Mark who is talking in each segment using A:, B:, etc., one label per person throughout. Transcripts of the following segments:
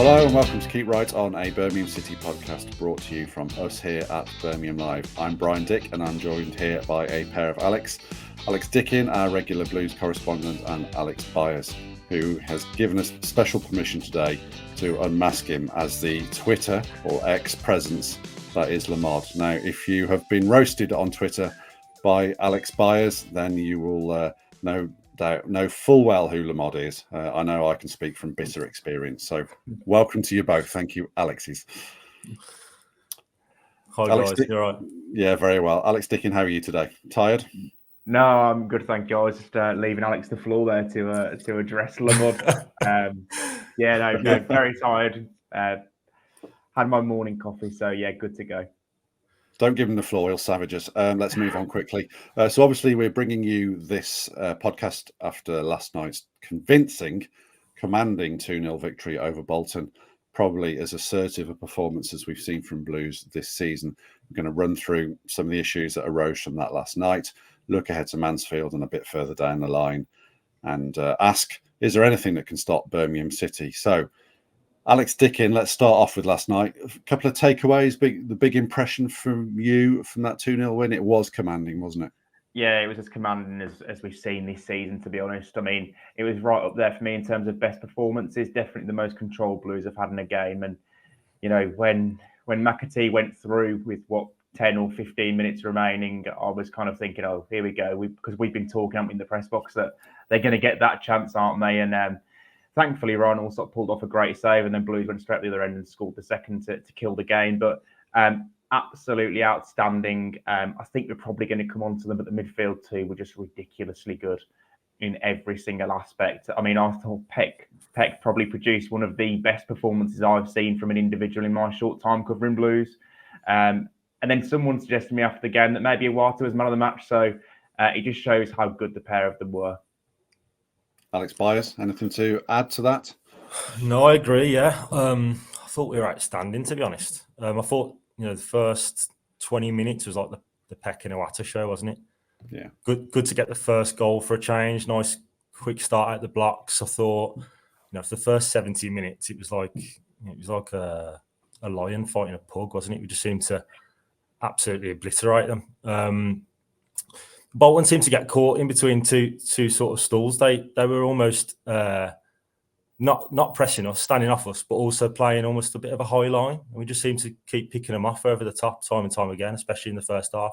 A: Hello and welcome to Keep Right On, a Birmingham City podcast brought to you from us here at Birmingham Live. I'm Brian Dick and I'm joined here by a pair of Alex Dicken, our regular Blues correspondent, and Alex Byers, who has given us special permission today to unmask him as the Twitter or X presence that is Lamod. Now, if you have been roasted on Twitter by Alex Byers, then you will know full well who Lamod is. I know I can speak from bitter experience. So welcome to you both. Thank you, Alexis.
B: Hi, Alex, guys. You're right.
A: Yeah, very well. Alex Dicken, how are you today? Tired?
C: No, I'm good, thank you. I was just leaving Alex the floor there to address Lamod. Very tired. Had my morning coffee, so yeah, good to go.
A: Don't give him the floor, he'll savage us. Let's move on quickly. So obviously we're bringing you this podcast after last night's convincing, commanding 2-0 victory over Bolton. Probably as assertive a performance as we've seen from Blues this season. We're going to run through some of the issues that arose from that last night, look ahead to Mansfield and a bit further down the line, and ask, is there anything that can stop Birmingham City? So, Alex Dicken, let's start off with last night. A couple of takeaways, the big impression from you from that 2-0 win. It was commanding, wasn't it?
C: Yeah, it was as commanding as we've seen this season, to be honest. I mean, it was right up there for me in terms of best performances. Definitely the most controlled Blues have had in a game. And, you know, when McAtee went through with 10 or 15 minutes remaining, I was kind of thinking, oh, here we go. Because we've been talking in the press box that they're going to get that chance, aren't they? And thankfully, Ryan Allsop pulled off a great save, and then Blues went straight to the other end and scored the second to kill the game. But absolutely outstanding. I think we're probably going to come on to them, but the midfield too were just ridiculously good in every single aspect. I mean, I thought Paik probably produced one of the best performances I've seen from an individual in my short time covering Blues. And then someone suggested to me after the game that maybe Iwata was man of the match. So it just shows how good the pair of them were.
A: Alex Byers, anything to add to that?
B: No, I agree, yeah. I thought we were outstanding, to be honest. I thought, the first 20 minutes was like the Paik and Iwata show, wasn't it?
A: Yeah.
B: Good to get the first goal for a change. Nice quick start out the blocks. I thought, for the first 70 minutes, it was like a lion fighting a pug, wasn't it? We just seemed to absolutely obliterate them. Bolton seemed to get caught in between two sort of stools. They were almost not pressing us, standing off us, but also playing almost a bit of a high line. And we just seemed to keep picking them off over the top time and time again, especially in the first half.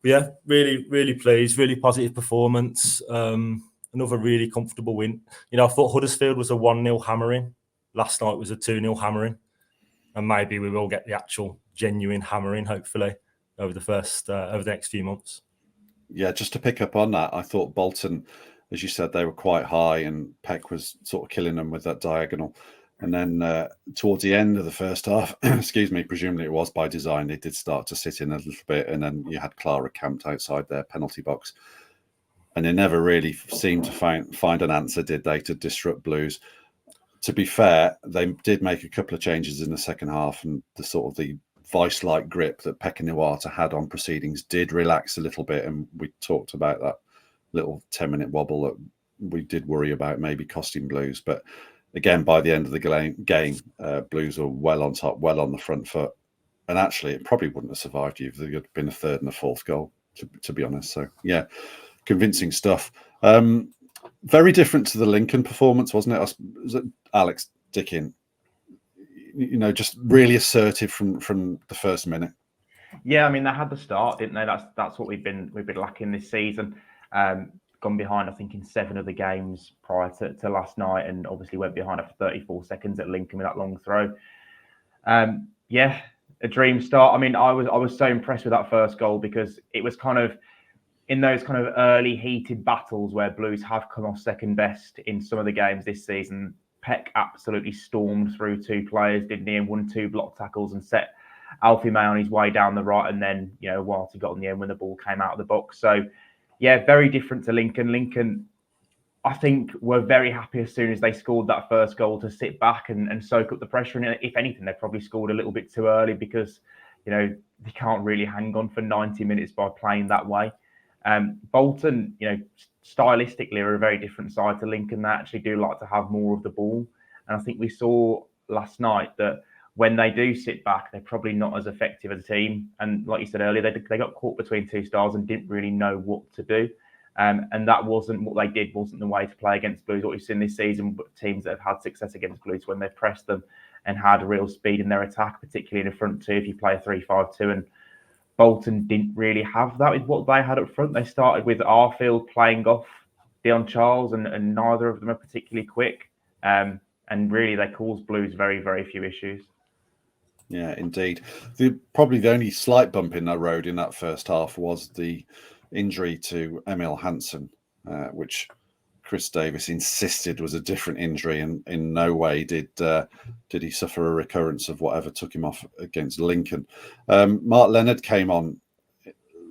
B: But yeah, really, really pleased. Really positive performance. Another really comfortable win. I thought Huddersfield was a 1-0 hammering. Last night was a 2-0 hammering. And maybe we will get the actual genuine hammering, hopefully, over the next few months.
A: Yeah, just to pick up on that, I thought Bolton, as you said, they were quite high and Paik was sort of killing them with that diagonal. And then towards the end of the first half, presumably it was by design, they did start to sit in a little bit. And then you had Clara camped outside their penalty box. And they never really seemed to find an answer, did they, to disrupt Blues. To be fair, they did make a couple of changes in the second half, and the vice-like grip that Paik and Iwata had on proceedings did relax a little bit, and we talked about that little 10-minute wobble that we did worry about maybe costing Blues. But again, by the end of the game, Blues were well on top, well on the front foot, and actually it probably wouldn't have survived you if there had been a third and a fourth goal, to be honest. So yeah, convincing stuff. Very different to the Lincoln performance, wasn't it? Was it Alex Dicken? Just really assertive from the first minute.
C: Yeah, I mean they had the start, didn't they? That's what we've been lacking this season. Gone behind, I think, in 7 of the games prior to last night, and obviously went behind after 34 seconds at Lincoln with that long throw. Yeah, a dream start. I mean, I was so impressed with that first goal because it was kind of in those kind of early heated battles where Blues have come off second best in some of the games this season. Paik absolutely stormed through 2 players, didn't he, and won 2 block tackles and set Alfie May on his way down the right, and then Iwata got on the end when the ball came out of the box. So yeah, very different to Lincoln. Lincoln, I think, were very happy as soon as they scored that first goal to sit back and soak up the pressure. And if anything, they probably scored a little bit too early because they can't really hang on for 90 minutes by playing that way. Bolton, stylistically are a very different side to Lincoln. They actually do like to have more of the ball. And I think we saw last night that when they do sit back, they're probably not as effective as a team. And like you said earlier, they got caught between two stars and didn't really know what to do. And that wasn't what they did, wasn't the way to play against Blues. What we've seen this season, teams that have had success against Blues when they've pressed them and had real speed in their attack, particularly in the front two, if you play a 3-5-2. And Bolton didn't really have that with what they had up front. They started with Arfield playing off Dion Charles, and neither of them are particularly quick. And really, they caused Blues very, very few issues.
A: Yeah, indeed. Probably the only slight bump in that road in that first half was the injury to Emil Hansen, which Chris Davis insisted was a different injury, and in no way did he suffer a recurrence of whatever took him off against Lincoln. Mark Leonard came on.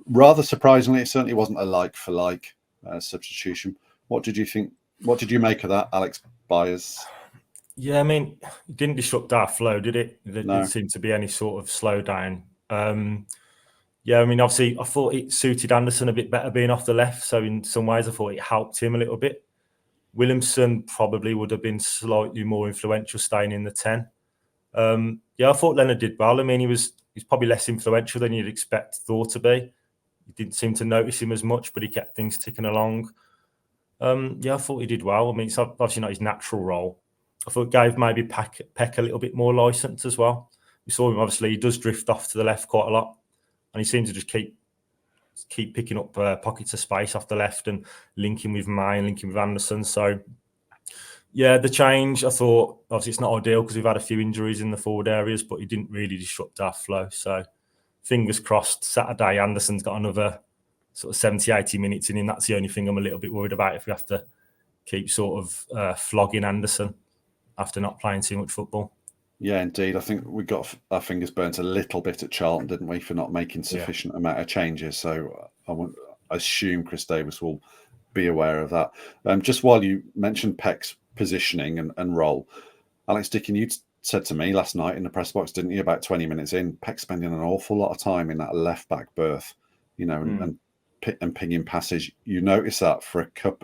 A: Rather surprisingly, it certainly wasn't a like-for-like substitution. What did you think? What did you make of that, Alex Byers?
B: Yeah, I mean, it didn't disrupt our flow, did it? There
A: No.
B: didn't seem to be any sort of slowdown. Yeah, I mean, obviously, I thought it suited Anderson a bit better being off the left. So in some ways, I thought it helped him a little bit. Williamson probably would have been slightly more influential staying in the 10. Yeah, I thought Leonard did well. I mean, he's probably less influential than you'd expect Thor to be. You didn't seem to notice him as much, but he kept things ticking along. Yeah, I thought he did well. I mean, it's obviously not his natural role. I thought it gave maybe Peck a little bit more license as well. We saw him, obviously, he does drift off to the left quite a lot. And he seems to just keep picking up pockets of space off the left and linking with May and linking with Anderson. So, yeah, the change, I thought, obviously it's not ideal because we've had a few injuries in the forward areas, but he didn't really disrupt our flow. So, fingers crossed, Saturday, Anderson's got another sort of 70, 80 minutes in him. That's the only thing I'm a little bit worried about if we have to keep sort of flogging Anderson after not playing too much football.
A: Yeah, indeed. I think we got our fingers burnt a little bit at Charlton, didn't we, for not making sufficient amount of changes. So I assume Chris Davis will be aware of that. Just while you mentioned Peck's positioning and role, Alex Dicken, you said to me last night in the press box, didn't you, about 20 minutes in, Peck spending an awful lot of time in that left-back berth, you know, and pinging passes. You noticed that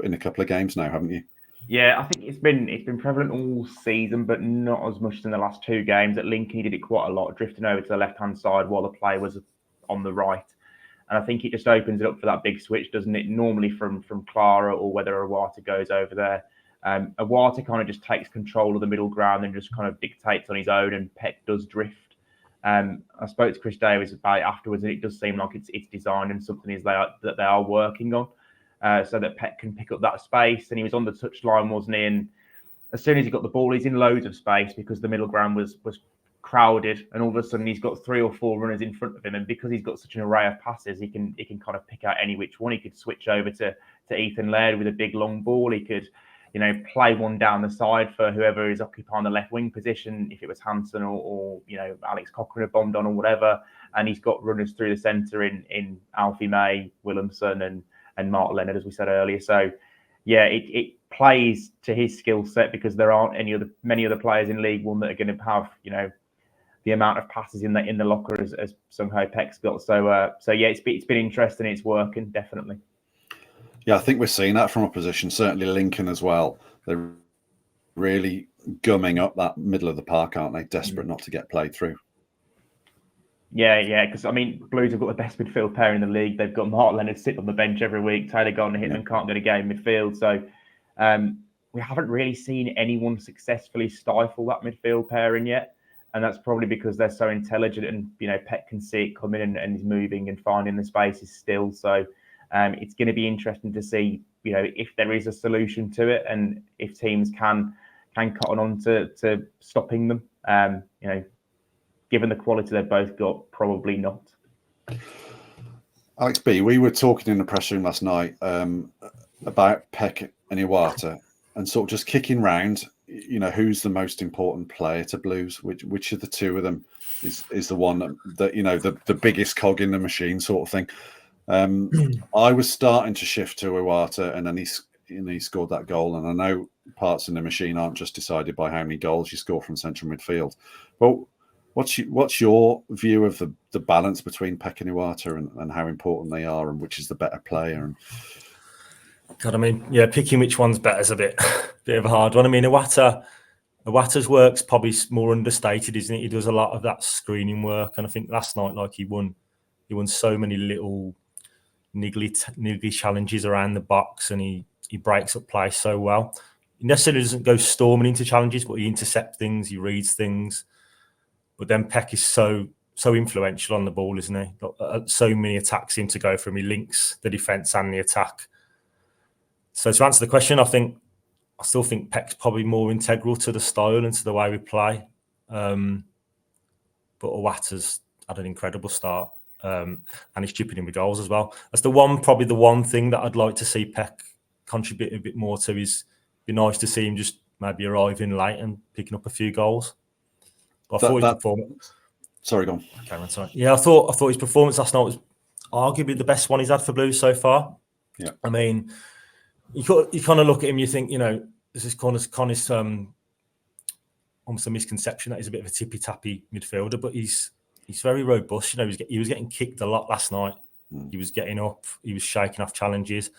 A: in a couple of games now, haven't you?
C: Yeah, I think it's been prevalent all season, but not as much as in the last two games. At Lincoln, he did it quite a lot, drifting over to the left-hand side while the play was on the right. And I think it just opens it up for that big switch, doesn't it? Normally from Clara, or whether Iwata goes over there. Iwata kind of just takes control of the middle ground and just kind of dictates on his own, and Peck does drift. I spoke to Chris Davis about it afterwards, and it does seem like it's designed and something that they are working on. So that Peck can pick up that space. And he was on the touchline, wasn't he? And as soon as he got the ball, he's in loads of space because the middle ground was crowded. And all of a sudden, he's got 3 or 4 runners in front of him. And because he's got such an array of passes, he can kind of pick out any which one. He could switch over to Ethan Laird with a big long ball. He could, play one down the side for whoever is occupying the left wing position, if it was Hansen or Alex Cochrane had bombed on or whatever. And he's got runners through the centre in Alfie May, Williamson, and Mark Leonard, as we said earlier. So, yeah, it plays to his skill set because there aren't many other players in League One that are going to have, the amount of passes in the locker as Seung-ho Peck's got. So yeah, it's been interesting. It's working, definitely.
A: Yeah, I think we're seeing that from opposition. Certainly Lincoln as well. They're really gumming up that middle of the park, aren't they? Desperate not to get played through.
C: Yeah, because, Blues have got the best midfield pair in the league. They've got Mark Leonard sitting on the bench every week. Taylor Gardner Hitman can't get a game midfield. So we haven't really seen anyone successfully stifle that midfield pairing yet. And that's probably because they're so intelligent and, Peck can see it coming and is moving and finding the spaces still. So it's going to be interesting to see, if there is a solution to it and if teams can cotton on to stopping them. Given the quality they've both got, probably not.
A: Alex B, we were talking in the press room last night about Peck and Iwata and sort of just kicking round, who's the most important player to Blues? Which of the two of them is the one that the biggest cog in the machine sort of thing? I was starting to shift to Iwata, and then he scored that goal. And I know parts in the machine aren't just decided by how many goals you score from central midfield. But what's your view of the balance between Peck and Iwata and how important they are and which is the better player?
B: God, picking which one's better is a bit of a hard one. Iwata, Iwata's work's probably more understated, isn't it? He does a lot of that screening work, and I think last night, like, he won so many little niggly challenges around the box, and he breaks up play so well. He necessarily doesn't go storming into challenges, but he intercepts things, he reads things. But then Paik is so influential on the ball, isn't he? So many attacks seem to go for him. He links the defence and the attack. So to answer the question, I still think Paik's probably more integral to the style and to the way we play. But Iwata's had an incredible start. And he's chipping in with goals as well. That's probably the one thing that I'd like to see Paik contribute a bit more to. Is be nice to see him just maybe arriving late and picking up a few goals. But I thought his performance.
A: Sorry, go on.
B: Okay, I'm sorry. Yeah, I thought his performance last night was arguably the best one he's had for Blues so far.
A: Yeah,
B: I mean, you kind of look at him, you think, this is kind of almost a misconception that he's a bit of a tippy tappy midfielder, but he's very robust. He was getting kicked a lot last night. He was getting up. He was shaking off challenges.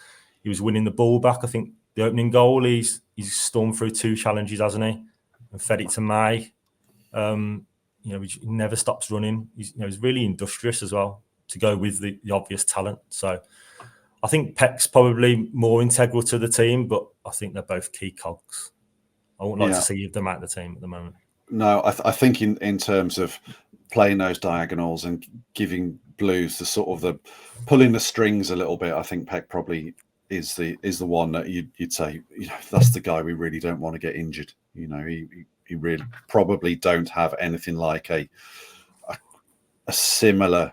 B: He was winning the ball back. I think the opening goal, he's stormed through 2 challenges, hasn't he? And fed it to May. He never stops running. He's really industrious as well, to go with the obvious talent. So I think Paik's probably more integral to the team, but I think they're both key cogs. I wouldn't like to see them out of the team at the moment.
A: No, I think in terms of playing those diagonals and giving Blues the sort of the pulling the strings a little bit, I think Paik probably is the one that you'd say, that's the guy we really don't want to get injured. He really probably don't have anything like a similar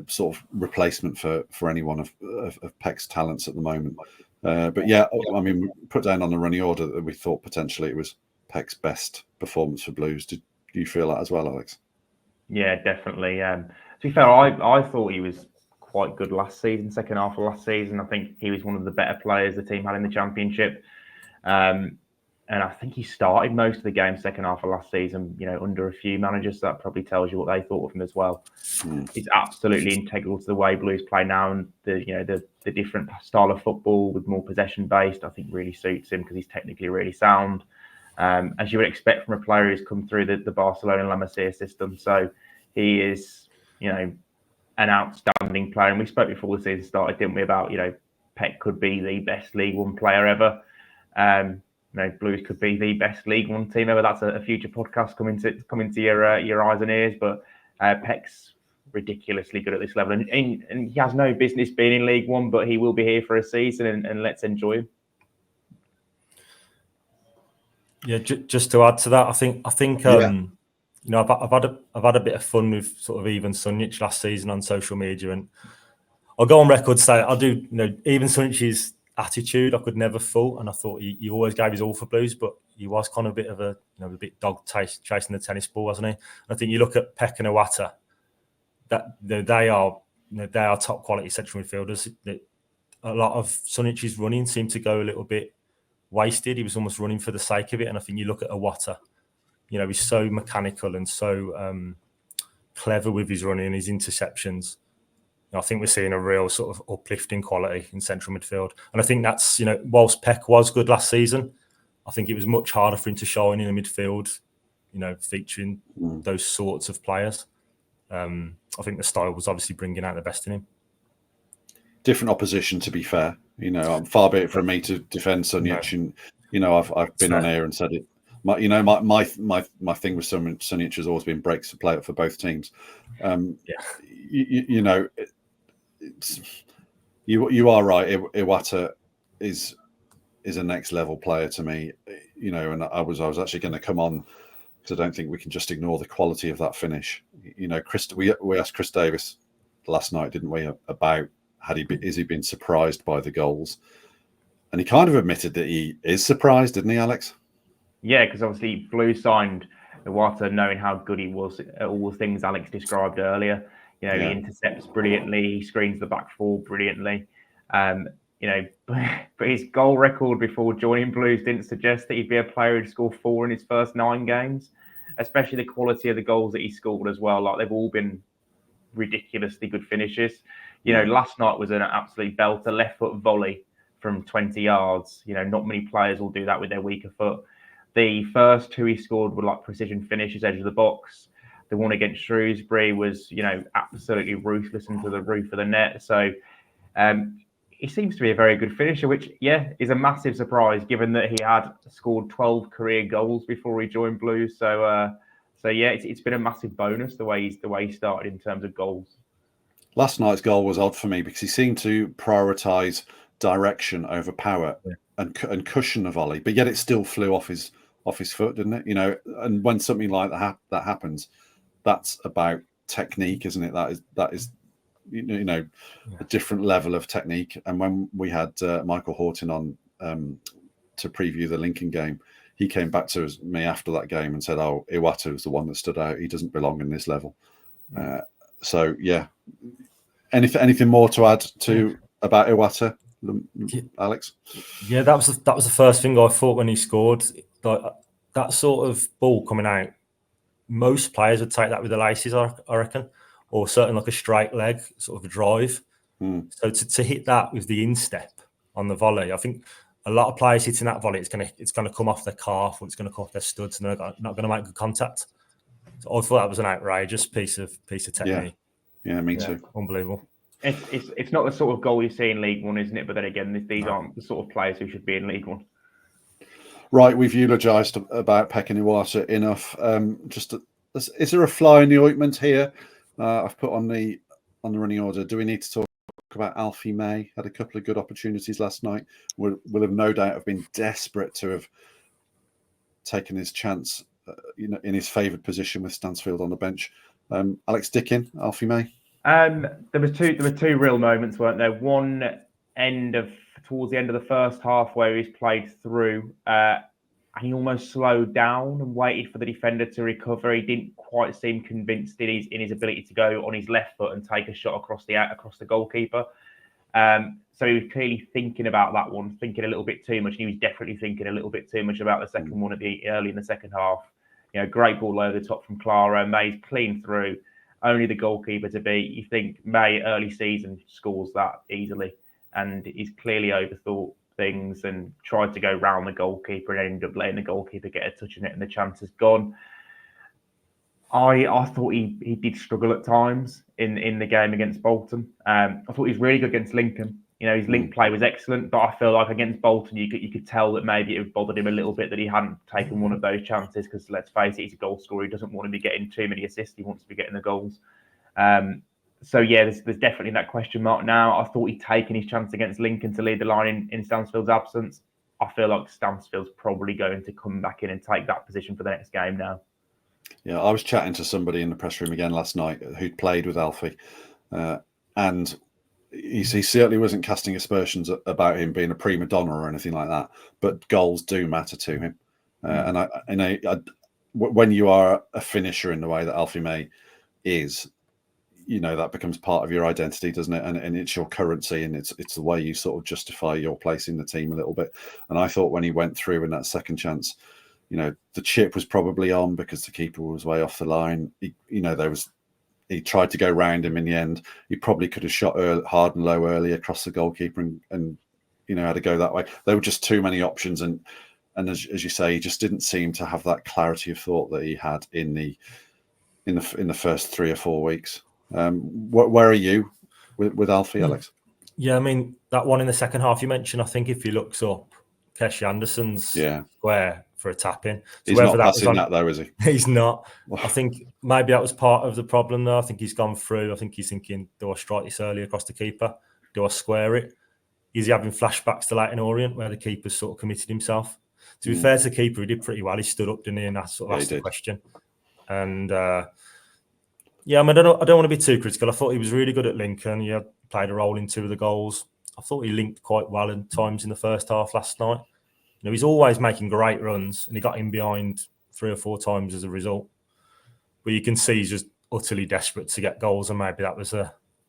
A: sort of replacement for any one of Paik's talents at the moment. But yeah, I mean, we put down on the running order that we thought potentially it was Paik's best performance for Blues. Do you feel that as well, Alex?
C: Yeah, definitely. To be fair, I thought he was quite good last season, second half of last season. I think he was one of the better players the team had in the Championship. And I think he started most of the games second half of last season, under a few managers. So that probably tells you what they thought of him as well. He's absolutely integral to the way Blues play now, and the different style of football with more possession based, I think really suits him because he's technically really sound, as you would expect from a player who's come through the Barcelona La Masia system. So he is, an outstanding player. And we spoke before the season started, didn't we, about Paik could be the best League One player ever. Blues could be the best League One team ever. That's a future podcast coming to your eyes and ears. But Paik's ridiculously good at this level, and he has no business being in League One, but he will be here for a season, and let's enjoy him.
B: Yeah, just to add to that, I think I've had a bit of fun with sort of Ethan Sunjic last season on social media, and I'll go on record say I do. Ethan Sunjic's attitude I could never fault, and I thought he always gave his all for Blues, but he was kind of a bit of a bit dog chasing the tennis ball, wasn't he? I think you look at Paik and Iwata, that they are top quality central midfielders. A lot of Sunjic's running seemed to go a little bit wasted. He was almost running for the sake of it, and I think you look at Iwata, he's so mechanical and so clever with his running and his interceptions. I think we're seeing a real sort of uplifting quality in central midfield. And I think that's, whilst Paik was good last season, I think it was much harder for him to shine in the midfield, featuring those sorts of players. I think the style was obviously bringing out the best in him.
A: Different opposition, to be fair. Far be it from me to defend Sunjic, and I've been on air and said it. My thing with Sunjic has always been breaks to play up for both teams. You are right. Iwata is a next level player to me. And I was actually going to come on because I don't think we can just ignore the quality of that finish. We asked Chris Davis last night, didn't we, about is he been surprised by the goals? And he kind of admitted that he is surprised, didn't he, Alex?
C: Yeah, because obviously Blues signed Iwata knowing how good he was at all the things Alex described earlier. He intercepts brilliantly, he screens the back four brilliantly. But his goal record before joining Blues didn't suggest that he'd be a player who'd score 4 in his first 9 games, especially the quality of the goals that he scored as well. Like, they've all been ridiculously good finishes. Last night was an absolute belter, left foot volley from 20 yards. Not many players will do that with their weaker foot. The first two he scored were like precision finishes, edge of the box. The one against Shrewsbury was, absolutely ruthless into the roof of the net. So he seems to be a very good finisher, which, is a massive surprise given that he had scored 12 career goals before he joined Blues. So it's been a massive bonus the way he started in terms of goals.
A: Last night's goal was odd for me because he seemed to prioritise direction over power and cushion the volley, but yet it still flew off his foot, didn't it? And when something like that happens, that's about technique, isn't it? That is a different level of technique. And when we had Michael Horton on to preview the Lincoln game, he came back to me after that game and said, "Oh, Iwata was the one that stood out. He doesn't belong in this level." So yeah. Anything more to add about Iwata, Alex?
B: Yeah, that was the first thing I thought when he scored. Like, that sort of ball coming out, most players would take that with the laces, I reckon, or certainly like a straight leg, sort of a drive. So to hit that with the instep on the volley, I think a lot of players hitting that volley, it's gonna come off their calf or it's gonna come off their studs, and they're not gonna make good contact. So I thought that was an outrageous piece of technique.
A: Yeah, me too.
B: Unbelievable.
C: It's not the sort of goal you see in League One, isn't it? But then again, these aren't the sort of players who should be in League One.
A: Right, we've eulogised about Paik and Iwata enough. Is there a fly in the ointment here? I've put on the running order. Do we need to talk about Alfie May? Had a couple of good opportunities last night. Will have no doubt have been desperate to have taken his chance, in his favoured position with Stansfield on the bench. Alex Dicken, Alfie May.
C: There were two real moments, weren't there? One towards the end of the first half where he's played through, and he almost slowed down and waited for the defender to recover. He didn't quite seem convinced in his ability to go on his left foot and take a shot across the goalkeeper. So he was clearly thinking about that one, thinking a little bit too much, and he was definitely thinking a little bit too much about the second one early in the second half. Great ball over the top from Clara. May's clean through. Only the goalkeeper to beat. You think May early season scores that easily, and he's clearly overthought things and tried to go round the goalkeeper and ended up letting the goalkeeper get a touch on it, and the chance is gone. I thought he did struggle at times in the game against Bolton. I thought he was really good against Lincoln. His link play was excellent, but I feel like against Bolton, you could tell that maybe it bothered him a little bit that he hadn't taken one of those chances, because let's face it, he's a goal scorer. He doesn't want to be getting too many assists. He wants to be getting the goals. So yeah, there's definitely that question mark now. I thought he'd taken his chance against Lincoln to lead the line in Stansfield's absence. I feel like Stansfield's probably going to come back in and take that position for the next game now.
A: Yeah, I was chatting to somebody in the press room again last night who'd played with Alfie, and he certainly wasn't casting aspersions about him being a prima donna or anything like that. But goals do matter to him, and when you are a finisher in the way that Alfie May is, that becomes part of your identity, doesn't it? And it's your currency, and it's the way you sort of justify your place in the team a little bit. And I thought when he went through in that second chance, the chip was probably on because the keeper was way off the line. He tried to go round him in the end. He probably could have shot hard and low early across the goalkeeper and had to go that way. There were just too many options, and as you say, he just didn't seem to have that clarity of thought that he had in the first 3 or 4 weeks. Where are you with Alfie, Alex?
B: Yeah, I mean, that one in the second half you mentioned, I think if he looks up, Keshi Anderson's square for a tap-in. So
A: he's not passing that though, is he?
B: He's not. I think maybe that was part of the problem though. I think he's gone through. I think he's thinking, do I strike this early across the keeper? Do I square it? Is he having flashbacks to Leyton Orient where the keeper's sort of committed himself? To be fair to the keeper, he did pretty well. He stood up, didn't he, and asked the question. And I don't want to be too critical. I thought he was really good at Lincoln. He played a role in 2 of the goals. I thought he linked quite well at times in the first half last night. He's always making great runs, and he got in behind 3 or 4 times as a result. But you can see he's just utterly desperate to get goals, and maybe that was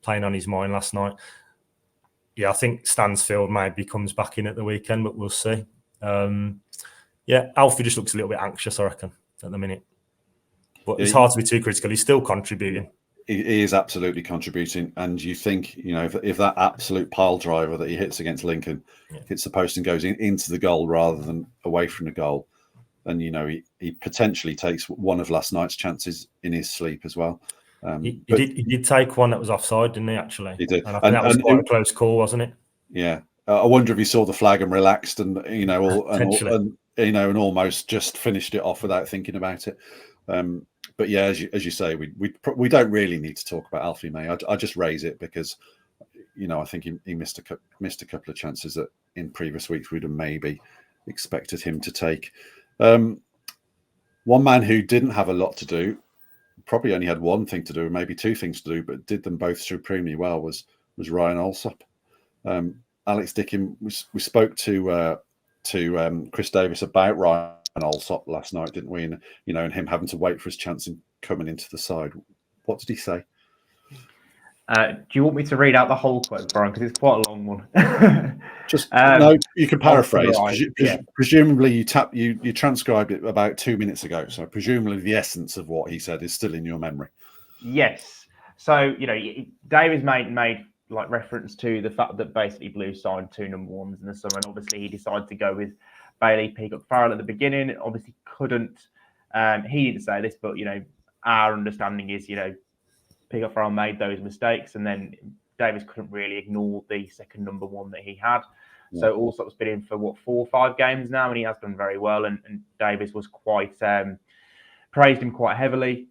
B: playing on his mind last night. Yeah, I think Stansfield maybe comes back in at the weekend, but we'll see. Alfie just looks a little bit anxious, I reckon, at the minute. But it's hard to be too critical. He's still contributing.
A: He is absolutely contributing, and you think if that absolute pile driver that he hits against Lincoln hits the post and goes into the goal rather than away from the goal, and he potentially takes one of last night's chances in his sleep as well.
B: He did take one that was offside, didn't he? Actually,
A: he did,
B: and I think that was quite a close call, wasn't it?
A: Yeah, I wonder if he saw the flag and relaxed, and and almost just finished it off without thinking about it. But yeah, as you say, we don't really need to talk about Alfie May. I just raise it because I think he missed a couple of chances that in previous weeks we'd have maybe expected him to take. One man who didn't have a lot to do, probably only had one thing to do, maybe two things to do, but did them both supremely well, was Ryan Allsop. Alex Dicken, we spoke to Chris Davis about Ryan Allsop last night, didn't we? And and him having to wait for his chance in coming into the side. What did he say?
C: Do you want me to read out the whole quote, Brian? Because it's quite a long one.
A: Just no, you can paraphrase.
C: Yeah.
A: Presumably, you transcribed it about 2 minutes ago, so presumably the essence of what he said is still in your memory.
C: Yes. So Davis made like reference to the fact that basically Blues signed 2 number ones in the summer, and obviously he decided to go with Bailey, Peacock, Farrell at the beginning. Obviously couldn't. He didn't say this, but our understanding is Peacock, Farrell made those mistakes, and then Davis couldn't really ignore the second number one that he had. Yeah. So Allsop's been in for 4 or 5 games now, and he has done very well. And Davis was quite praised him quite heavily.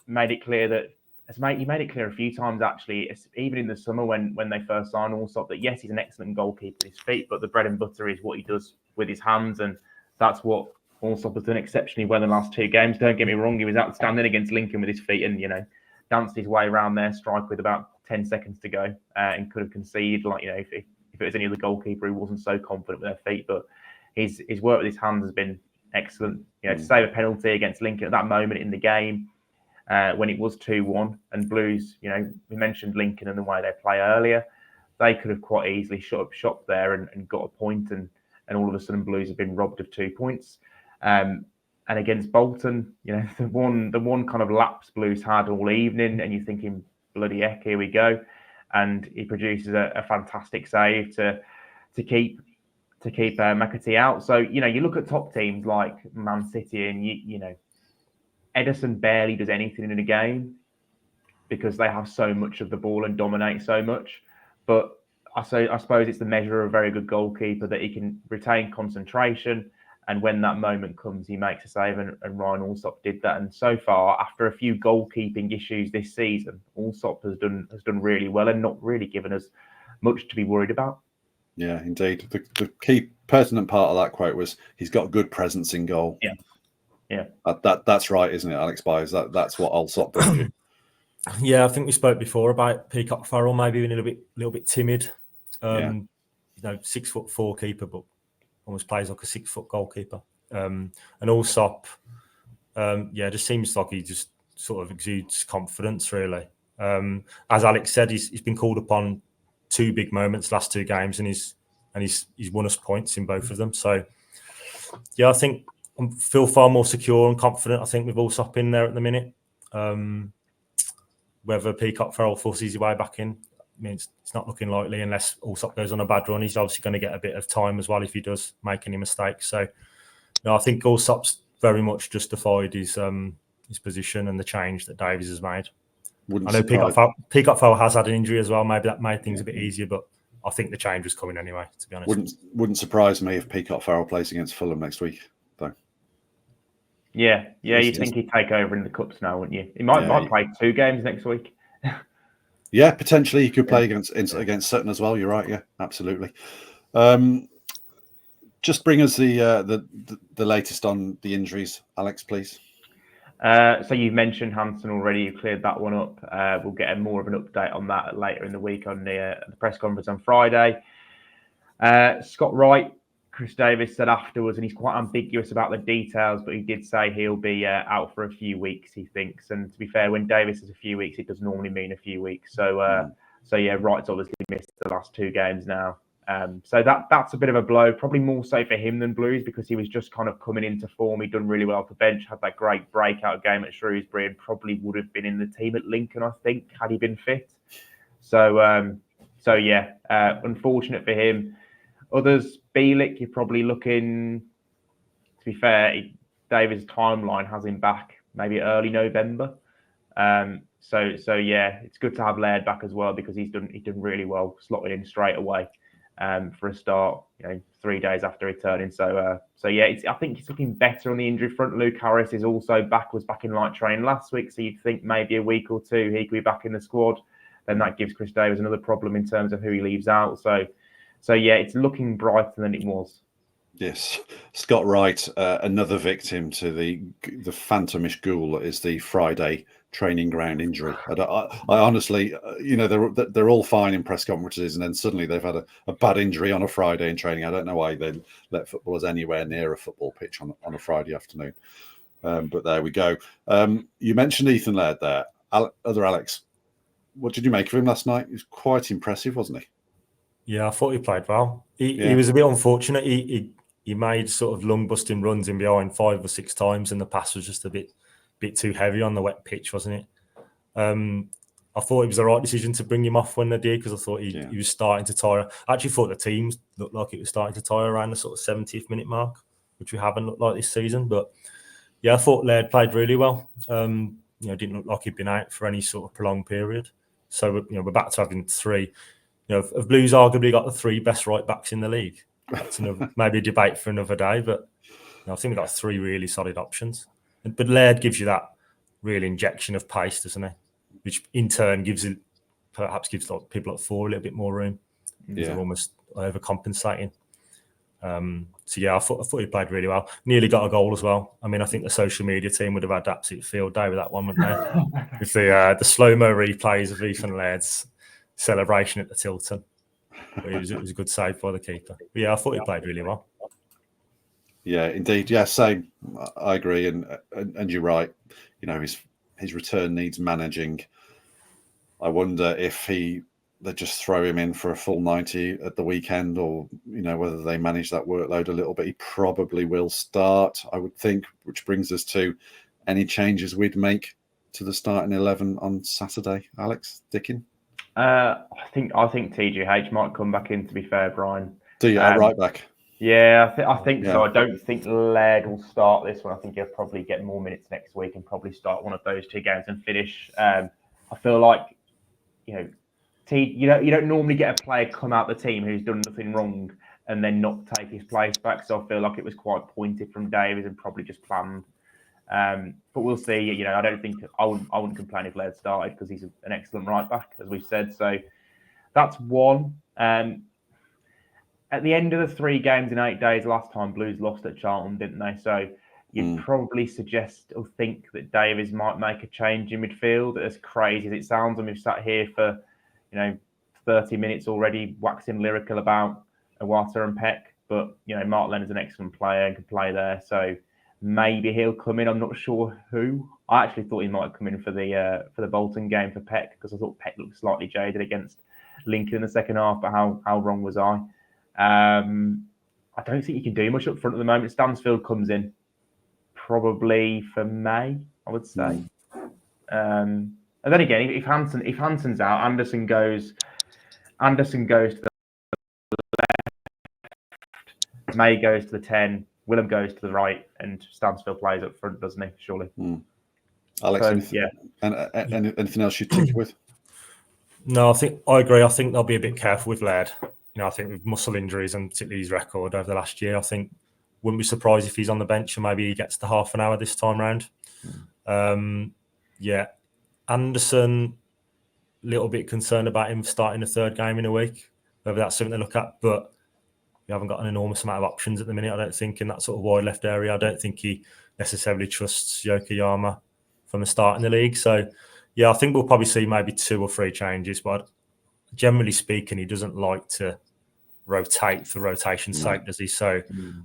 C: Made it clear that. He made it clear a few times, actually, even in the summer when they first signed Allsop, that yes, he's an excellent goalkeeper with his feet, but the bread and butter is what he does with his hands, and that's what Allsop has done exceptionally well in the last 2 games. Don't get me wrong, he was outstanding against Lincoln with his feet and, danced his way around their strike with about 10 seconds to go and could have conceded, if it was any other goalkeeper who wasn't so confident with their feet. But his work with his hands has been excellent. To save a penalty against Lincoln at that moment in the game, when it was 2-1, and Blues, we mentioned Lincoln and the way they play earlier, they could have quite easily shut up shop there and got a point, and all of a sudden Blues have been robbed of 2 points. And against Bolton, the one kind of lapse Blues had all evening, and you're thinking, bloody heck, here we go. And he produces a fantastic save to keep McAtee out. So, you look at top teams like Man City, and Ederson barely does anything in a game because they have so much of the ball and dominate so much. But I suppose it's the measure of a very good goalkeeper that he can retain concentration, and when that moment comes, he makes a save, and Ryan Allsop did that. And so far, after a few goalkeeping issues this season, Allsop has done really well and not really given us much to be worried about.
A: Yeah, indeed. The key pertinent part of that quote was he's got good presence in goal.
C: Yeah.
A: That's right, isn't it, Alex Byers? That's what Allsop brings you.
B: Yeah, I think we spoke before about Peacock Farrell maybe being a little bit timid. 6'4" keeper, but almost plays like a 6-foot goalkeeper. And Allsop, just seems like he just sort of exudes confidence, really. As Alex said, he's been called upon 2 big moments last 2 games, and he's won us points in both of them. So, yeah, I think I feel far more secure and confident, I think, with Allsop in there at the minute. Whether Peacock Farrell forces his way back in, I mean, it's not looking likely unless Allsop goes on a bad run. He's obviously going to get a bit of time as well if he does make any mistakes. So, I think Allsop's very much justified his position and the change that Davies has made. I know Peacock Farrell has had an injury as well. Maybe that made things a bit easier, but I think the change was coming anyway, to be honest.
A: Wouldn't surprise me if Peacock Farrell plays against Fulham next week, though.
C: Yeah, you think he'd take over in the cups now, wouldn't you? He might play 2 games next week.
A: Yeah, potentially he could play against Sutton as well. You're right. Yeah, absolutely. Just bring us the latest on the injuries, Alex, please.
C: So you've mentioned Hansen already. You cleared that one up. We'll get more of an update on that later in the week on the press conference on Friday. Scott Wright, Chris Davis said afterwards, and he's quite ambiguous about the details, but he did say he'll be out for a few weeks, he thinks. And to be fair, when Davis says a few weeks, it does normally mean a few weeks. So Wright's obviously missed the last 2 games now. So that's a bit of a blow, probably more so for him than Blues, because he was just kind of coming into form. He'd done really well off the bench, had that great breakout game at Shrewsbury, and probably would have been in the team at Lincoln, I think, had he been fit. So unfortunate for him. Others, Bielik, you're probably looking to be fair, David's timeline has him back maybe early November. So yeah, it's good to have Laird back as well, because he's done really well, slotted in straight away for a start. 3 days after returning. So yeah, I think it's looking better on the injury front. Luke Harris is also back. Was back in light training last week, so you'd think maybe a week or two he could be back in the squad. Then that gives Chris Davies another problem in terms of who he leaves out. So yeah, it's looking brighter than it was.
A: Yes, Scott Wright, another victim to the phantomish ghoul that is the Friday training ground injury. I honestly, they're all fine in press conferences, and then suddenly they've had a bad injury on a Friday in training. I don't know why they let footballers anywhere near a football pitch on a Friday afternoon. But there we go. You mentioned Ethan Laird there. Other Alex, what did you make of him last night? He was quite impressive, wasn't he?
B: Yeah, I thought he played well. He was a bit unfortunate. He made sort of lung busting runs in behind 5 or 6 times, and the pass was just a bit too heavy on the wet pitch, wasn't it? I thought it was the right decision to bring him off when they did, because I thought he was starting to tire. I actually thought the team looked like it was starting to tire around the sort of 70th minute mark, which we haven't looked like this season. But yeah, I thought Laird played really well. Didn't look like he'd been out for any sort of prolonged period. So we're back to having 3. Have Blues arguably got the 3 best right backs in the league? That's maybe a debate for another day, but I think we've got 3 really solid options. But Laird gives you that real injection of pace, doesn't he? Which in turn perhaps gives people at 4 a little bit more room. They're almost overcompensating. So yeah, I thought he played really well. Nearly got a goal as well. I mean, I think the social media team would have had absolute field day with that one, wouldn't they? With the slow-mo replays of Ethan Laird's celebration at the Tilton. It was a good save by the keeper. But yeah, I thought he played really well.
A: Yeah, indeed. Yeah, same. I agree, and you're right. His return needs managing. I wonder if they just throw him in for a full 90 at the weekend, or whether they manage that workload a little bit. He probably will start, I would think, which brings us to any changes we'd make to the starting 11 on Saturday. Alex, Dicken?
C: I think TGH might come back in, to be fair, Brian.
A: Do you right back?
C: Yeah, I think so. I don't think Laird will start this one. I think he'll probably get more minutes next week and probably start one of those 2 games and finish. I feel like, you don't normally get a player come out the team who's done nothing wrong and then not take his place back. So I feel like it was quite pointed from Davies and probably just planned. But we'll see. I don't think I wouldn't complain if Laird started, because he's an excellent right back, as we've said. So that's one. At the end of the 3 games in 8 days last time, Blues lost at Charlton, didn't they? So you'd probably suggest or think that Davies might make a change in midfield. As crazy as it sounds, and we've sat here for 30 minutes already waxing lyrical about Iwata and Paik, but Mark Leonard's an excellent player and can play there. So maybe he'll come in. I'm not sure who. I actually thought he might come in for the Bolton game for Paik, because I thought Paik looked slightly jaded against Lincoln in the second half. But how wrong was I? I don't think you can do much up front at the moment. Stansfield comes in probably for May, I would say. And then again, if Hanson's out, Anderson goes to the left, May goes to the 10, Willem goes to the right, and Stansfield plays up front, doesn't he? Surely.
A: Alex, anything else you'd tinker with?
B: No, I agree. I think they'll be a bit careful with Laird. I think with muscle injuries and particularly his record over the last year, I think wouldn't be surprised if he's on the bench and maybe he gets to half an hour this time round. Anderson, a little bit concerned about him starting a 3rd game in a week, whether that's something to look at. But we haven't got an enormous amount of options at the minute, I don't think, in that sort of wide left area. I don't think he necessarily trusts Yokoyama from the start in the league. So, yeah, I think we'll probably see maybe 2 or 3 changes. But generally speaking, he doesn't like to rotate for rotation's sake, does he? So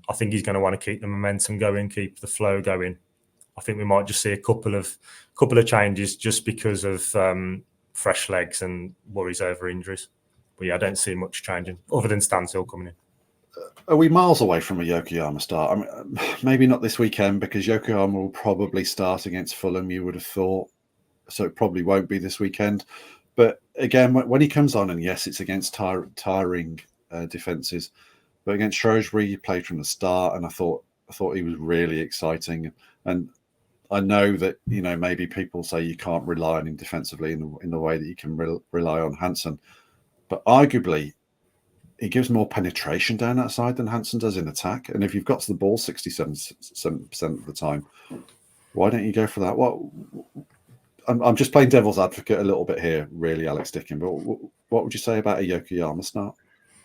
B: I think he's going to want to keep the momentum going, keep the flow going. I think we might just see a couple of changes just because of fresh legs and worries over injuries. But yeah, I don't see much changing other than Stansfield coming in.
A: Are we miles away from a Yokoyama start? I mean, maybe not this weekend, because Yokoyama will probably start against Fulham, you would have thought. So it probably won't be this weekend. But again, when he comes on, and yes, it's against tiring defences, but against Shrewsbury, he played from the start, and I thought I thought he was really exciting, and I know that maybe people say you can't rely on him defensively in the way that you can rely on Hansen, but arguably he gives more penetration down that side than Hansen does in attack. And if you've got to the ball 67% of the time, why don't you go for that? What I'm just playing devil's advocate a little bit here, really, Alex Dicken. But what would you say about a Yokoyama start?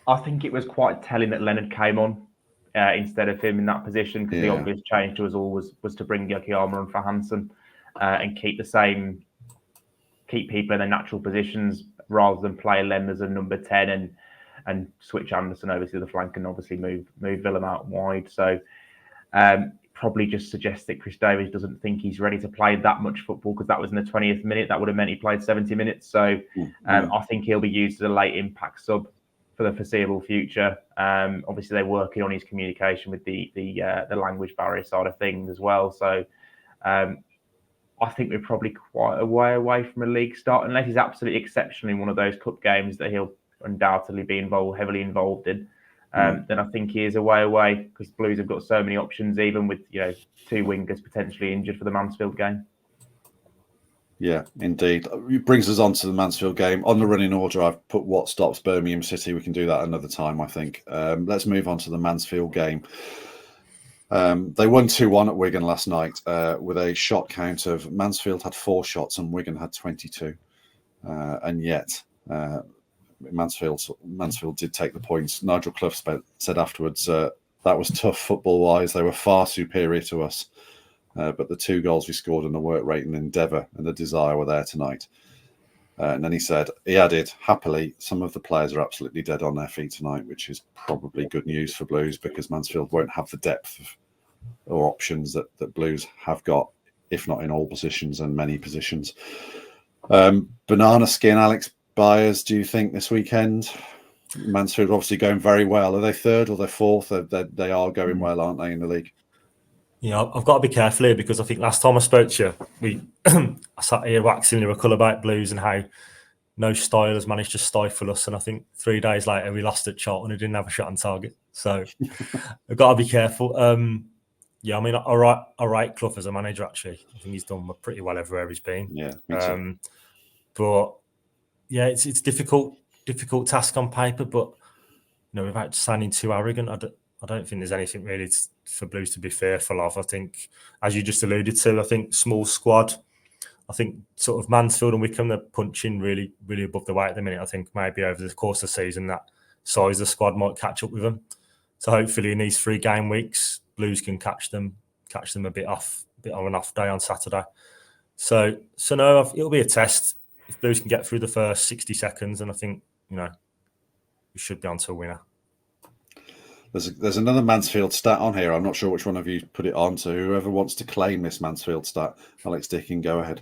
C: I think it was quite telling that Leonard came on instead of him in that position, because the obvious change to us all was to bring Yokoyama on for Hansen and keep people in their natural positions rather than play Lem as a number 10 and switch Anderson over to the flank and obviously move Willem out wide. So probably just suggests that Chris Davies doesn't think he's ready to play that much football, because that was in the 20th minute. That would have meant he played 70 minutes. So I think he'll be used as a late impact sub for the foreseeable future. Obviously, they're working on his communication with the language barrier side of things as well. So I think we're probably quite a way away from a league start, unless he's absolutely exceptional in one of those cup games that he'll undoubtedly be heavily involved in. Then I think he is a way away, because Blues have got so many options, even with two wingers potentially injured for the Mansfield game.
A: Yeah, indeed. It brings us on to the Mansfield game. On the running order, I've put what stops Birmingham City. We can do that another time, I think. Let's move on to the Mansfield game. They won 2-1 at Wigan last night with a shot count of Mansfield had 4 shots and Wigan had 22. And yet Mansfield did take the points. Nigel Clough said afterwards, that was tough football-wise. They were far superior to us. But the 2 goals we scored and the work rate and endeavour and the desire were there tonight. And then he added, happily, some of the players are absolutely dead on their feet tonight, which is probably good news for Blues, because Mansfield won't have the depth or options that Blues have got, if not in all positions and many positions. Banana skin, Alex Byers, do you think this weekend? Mansfield obviously going very well. Are they 3rd or they're 4th? They are going well, aren't they, in the league?
B: Yeah, I've got to be careful here, because I think last time I spoke to you, I sat here waxing lyrical about Blues and how no style has managed to stifle us. And I think 3 days later, we lost at Charlton and didn't have a shot on target. So I've got to be careful. Yeah, I mean, all right, Clough as a manager, actually. I think he's done pretty well everywhere he's been.
A: Yeah, me too.
B: But yeah, it's difficult task on paper, but without sounding too arrogant, I don't think there's anything really for Blues to be fearful of. I think, as you just alluded to, I think small squad. I think sort of Mansfield and Wickham, they're punching really, really above the weight at the minute. I think maybe over the course of the season, that size of the squad might catch up with them. So hopefully in these 3 game weeks, Blues can catch them a bit on an off day on Saturday. So no, it'll be a test. If Blues can get through the first 60 seconds, and I think, we should be on to a winner.
A: There's another Mansfield stat on here. I'm not sure which one of you put it on, so whoever wants to claim this Mansfield stat, Alex Dicken, go ahead.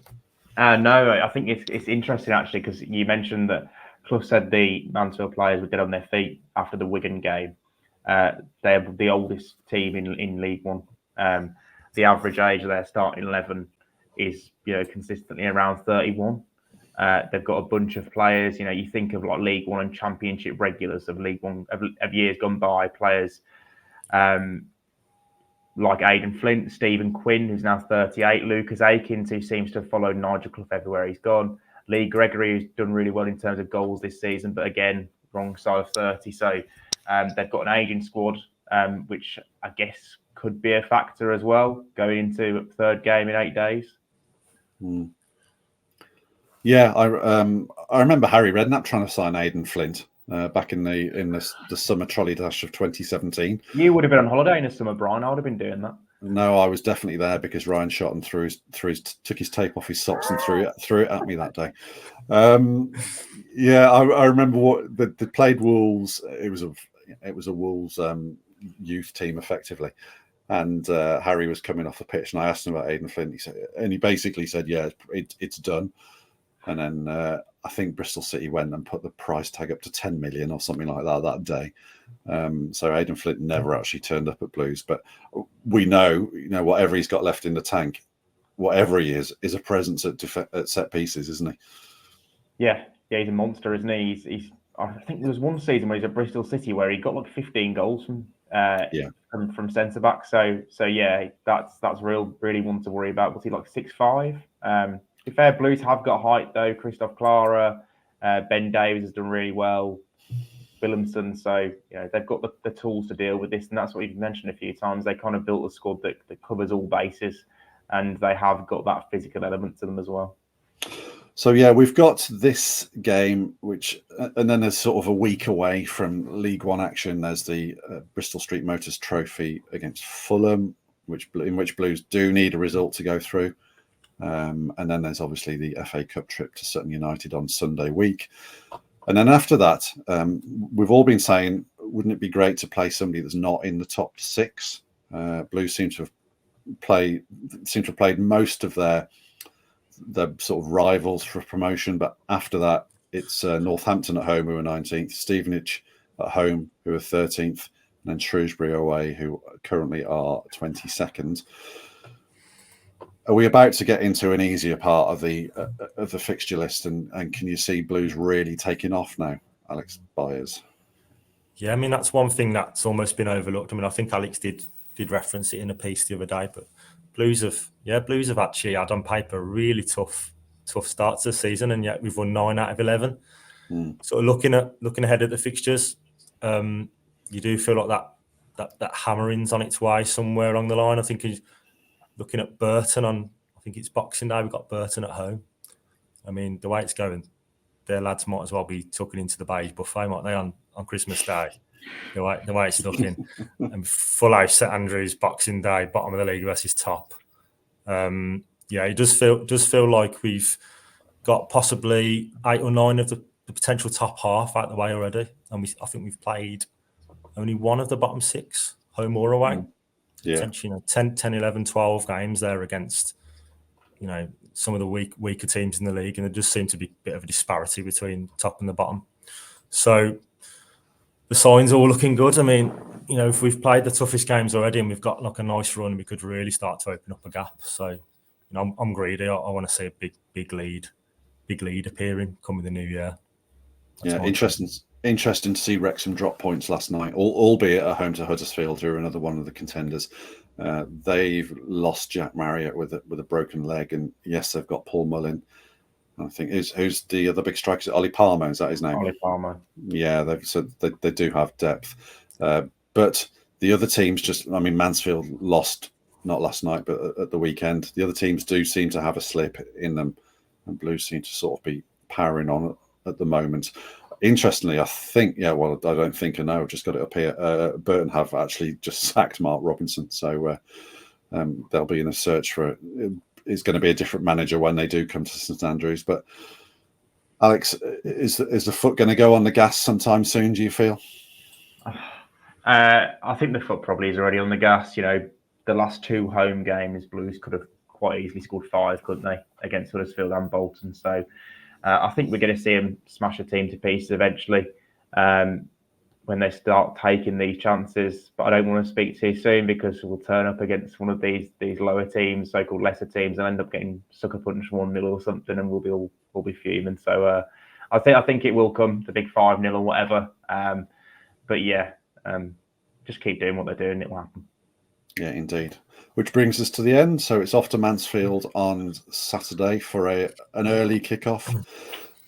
C: No, I think it's interesting, actually, because you mentioned that Clough said the Mansfield players were dead on their feet after the Wigan game. They're the oldest team in League One. The average age of their starting 11 is consistently around 31. They've got a bunch of players. You think of like League One and Championship regulars of League One of years gone by. Players like Aidan Flint, Stephen Quinn, who's now 38, Lucas Akins, who seems to have followed Nigel Clough everywhere he's gone, Lee Gregory, who's done really well in terms of goals this season, but again, wrong side of 30. So they've got an aging squad, which I guess could be a factor as well, going into a 3rd game in 8 days.
A: Yeah, I remember Harry Redknapp trying to sign Aidan Flint back in the summer trolley dash of 2017.
C: You would have been on holiday in the summer, Brian. I would have been doing that.
A: No, I was definitely there, because Ryan shot and took his tape off his socks and threw it at me that day. Yeah, I remember what they played Wolves. It was a Wolves youth team effectively, and Harry was coming off the pitch, and I asked him about Aidan Flint. He basically said, "Yeah, it's done." And then I think Bristol City went and put the price tag up to 10 million or something like that day. So Aidan Flint never actually turned up at Blues, but we know, whatever he's got left in the tank, whatever he is a presence at set pieces, isn't he?
C: Yeah, he's a monster, isn't he? I think there was one season where he's at Bristol City where he got like 15 goals from from centre back. So yeah, that's really one to worry about. Was he like 6'5"? To be fair, Blues have got height though. Christoph Clara, Ben Davies has done really well. Williamson, so they've got the tools to deal with this, and that's what you've mentioned a few times. They kind of built a squad that covers all bases, and they have got that physical element to them as well.
A: So yeah, we've got this game, and then there's sort of a week away from League One action. There's the Bristol Street Motors Trophy against Fulham, in which Blues do need a result to go through. And then there's obviously the FA Cup trip to Sutton United on Sunday week. And then after that, we've all been saying, wouldn't it be great to play somebody that's not in the top 6? Blues seem to have played most of their sort of rivals for promotion, but after that, it's Northampton at home, who are 19th, Stevenage at home, who are 13th, and then Shrewsbury away, who currently are 22nd. Are we about to get into an easier part of the fixture list, and can you see Blues really taking off now, Alex Byers?
B: Yeah, I mean, that's one thing that's almost been overlooked. I mean, I think Alex did reference it in a piece the other day, but Blues have actually had on paper a really tough start to the season, and yet we've won 9 out of 11. So looking ahead at the fixtures, you do feel like that hammering's on its way somewhere along the line. I think he's looking at Burton I think it's Boxing Day. We've got Burton at home. I mean, the way it's going, their lads might as well be tucking into the beige buffet, might they, on Christmas Day? The way it's looking. And full house St Andrews, Boxing Day, bottom of the league versus top. It does feel like we've got possibly 8 or 9 of the potential top half out the way already, and I think we've played only one of the bottom 6, home or away.
A: Yeah,
B: 10, 11, 12 games there against some of the weaker teams in the league, and there does seem to be a bit of a disparity between top and the bottom. So the signs are all looking good. I mean, if we've played the toughest games already and we've got like a nice run, we could really start to open up a gap. So, I'm greedy. I want to see a big lead appearing coming the new year. That's
A: interesting to see Wrexham drop points last night, albeit at home to Huddersfield, who are another one of the contenders. They've lost Jack Marriott with a broken leg, and yes, they've got Paul Mullin. I think who's the other big striker? Ollie Palmer, is that his name?
C: Ollie Palmer.
A: Yeah, they do have depth, but the other teams Mansfield lost not last night, but at the weekend. The other teams do seem to have a slip in them, and Blues seem to sort of be powering on at the moment. Interestingly, I think, I know, I've just got it up here. Burton have actually just sacked Mark Robinson, so they'll be in a search for it's going to be a different manager when they do come to St Andrews. But Alex, is the foot going to go on the gas sometime soon, do you feel?
C: I think the foot probably is already on the gas. The last 2 home games, Blues could have quite easily scored 5, couldn't they, against Huddersfield and Bolton? So I think we're going to see them smash a team to pieces eventually when they start taking these chances. But I don't want to speak too soon, because we'll turn up against one of these lower teams, so-called lesser teams, and end up getting sucker punched 1-0 or something, and we'll be fuming. So I think it will come, the big 5-0 or whatever. But yeah, just keep doing what they're doing, it will happen.
A: Yeah, indeed. Which brings us to the end. So it's off to Mansfield on Saturday for an early kickoff.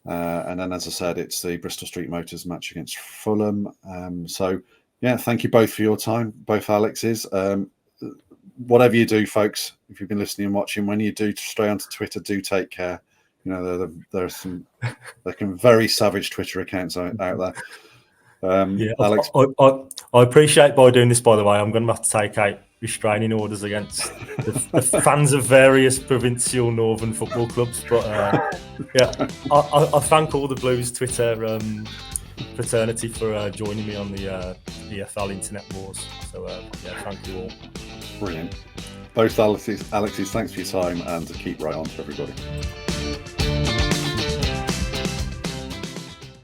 A: And then, as I said, it's the Bristol Street Motors match against Fulham. Thank you both for your time, both Alexes. Whatever you do, folks, if you've been listening and watching, when you do stray onto Twitter, do take care. There are some very savage Twitter accounts out there. Alex,
B: I appreciate by doing this, by the way. I'm going to have to take out restraining orders against the fans of various provincial northern football clubs. But I thank all the Blues Twitter fraternity for joining me on the EFL Internet Wars. So thank you all.
A: Brilliant. Both Alexes, thanks for your time, and keep right on to everybody.